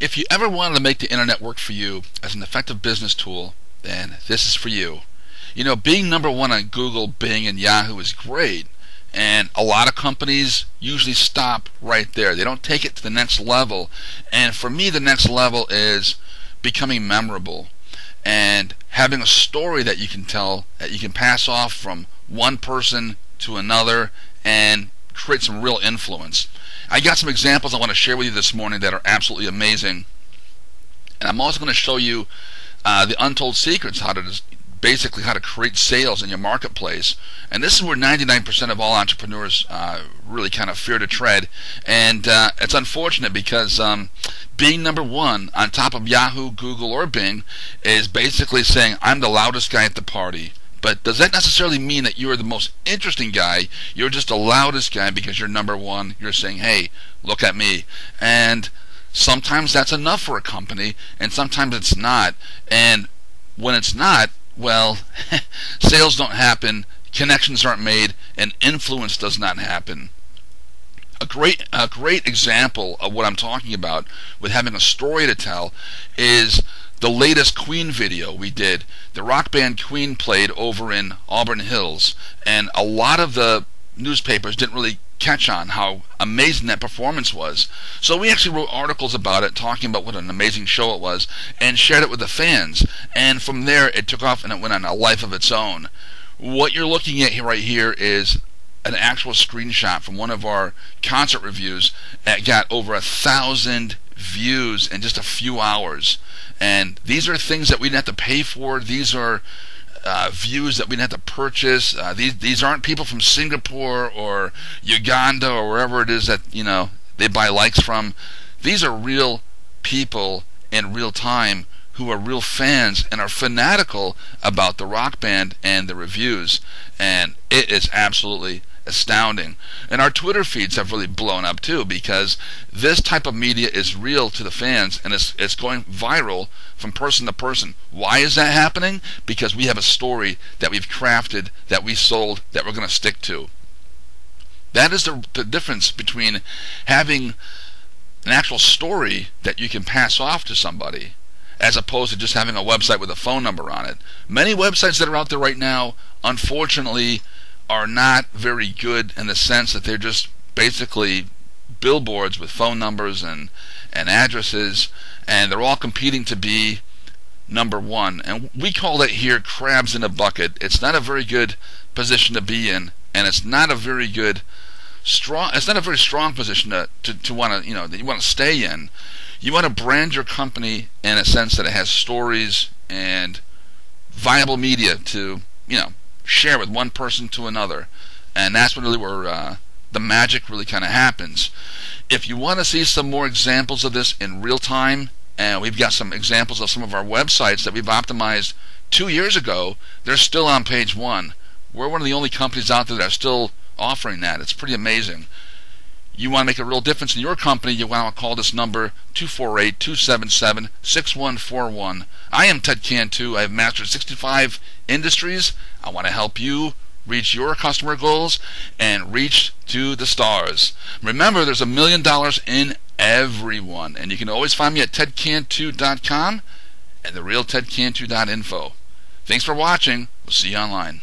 If you ever wanted to make the internet work for you as an effective business tool, then this is for you. You know, being number one on Google, Bing, and Yahoo is great, and a lot of companies usually stop right there. They don't take it to the next level, and for me the next level is becoming memorable and having a story that you can tell, that you can pass off from one person to another and create some real influence. I got some examples I want to share with you this morning that are absolutely amazing, and I'm also going to show you the untold secrets, how to create sales in your marketplace. And this is where 99% of all entrepreneurs really kind of fear to tread, and it's unfortunate because being number one on top of Yahoo, Google, or Bing is basically saying I'm the loudest guy at the party. But does that necessarily mean that you're the most interesting guy? You're just the loudest guy because you're number one. You're saying, hey, look at me. And sometimes that's enough for a company, and sometimes it's not. And when it's not, well, sales don't happen, connections aren't made, and influence does not happen. A great example of what I'm talking about with having a story to tell is the latest Queen video we did. The rock band Queen played over in Auburn Hills, and a lot of the newspapers didn't really catch on how amazing that performance was. So we actually wrote articles about it, talking about what an amazing show it was, and shared it with the fans. And from there, it took off and it went on a life of its own. What you're looking at right here is an actual screenshot from one of our concert reviews that got over 1,000 views in just a few hours. And these are things that we didn't have to pay for. These are views that we didn't have to purchase. These aren't people from Singapore or Uganda or wherever it is that they buy likes from. These are real people in real time who are real fans and are fanatical about the rock band and the reviews, and it is absolutely astounding. And our Twitter feeds have really blown up too, because this type of media is real to the fans, and it's going viral from person to person. Why is that happening? Because we have a story that we've crafted, that we sold, that we're going to stick to. That is the difference between having an actual story that you can pass off to somebody, as opposed to just having a website with a phone number on it. Many websites that are out there right now, unfortunately, are not very good in the sense that they're just basically billboards with phone numbers and addresses, and they're all competing to be number one. And we call it here crabs in a bucket. It's not a very good position to be in, and it's not a very strong position to want to, that you want to stay in. You want to brand your company in a sense that it has stories and viable media to, share with one person to another. And that's really where the magic really kind of happens. If you want to see some more examples of this in real time, and we've got some examples of some of our websites that we've optimized 2 years ago, they're still on page one. We're one of the only companies out there that are still offering that. It's pretty amazing. You want to make a real difference in your company, you want to call this number 248-277-6141. I am Ted Cantu. I have mastered 65 industries. I want to help you reach your customer goals and reach to the stars. Remember, there's $1 million in everyone, and you can always find me at tedcantu.com and therealtedcantu.info. Thanks for watching. We'll see you online.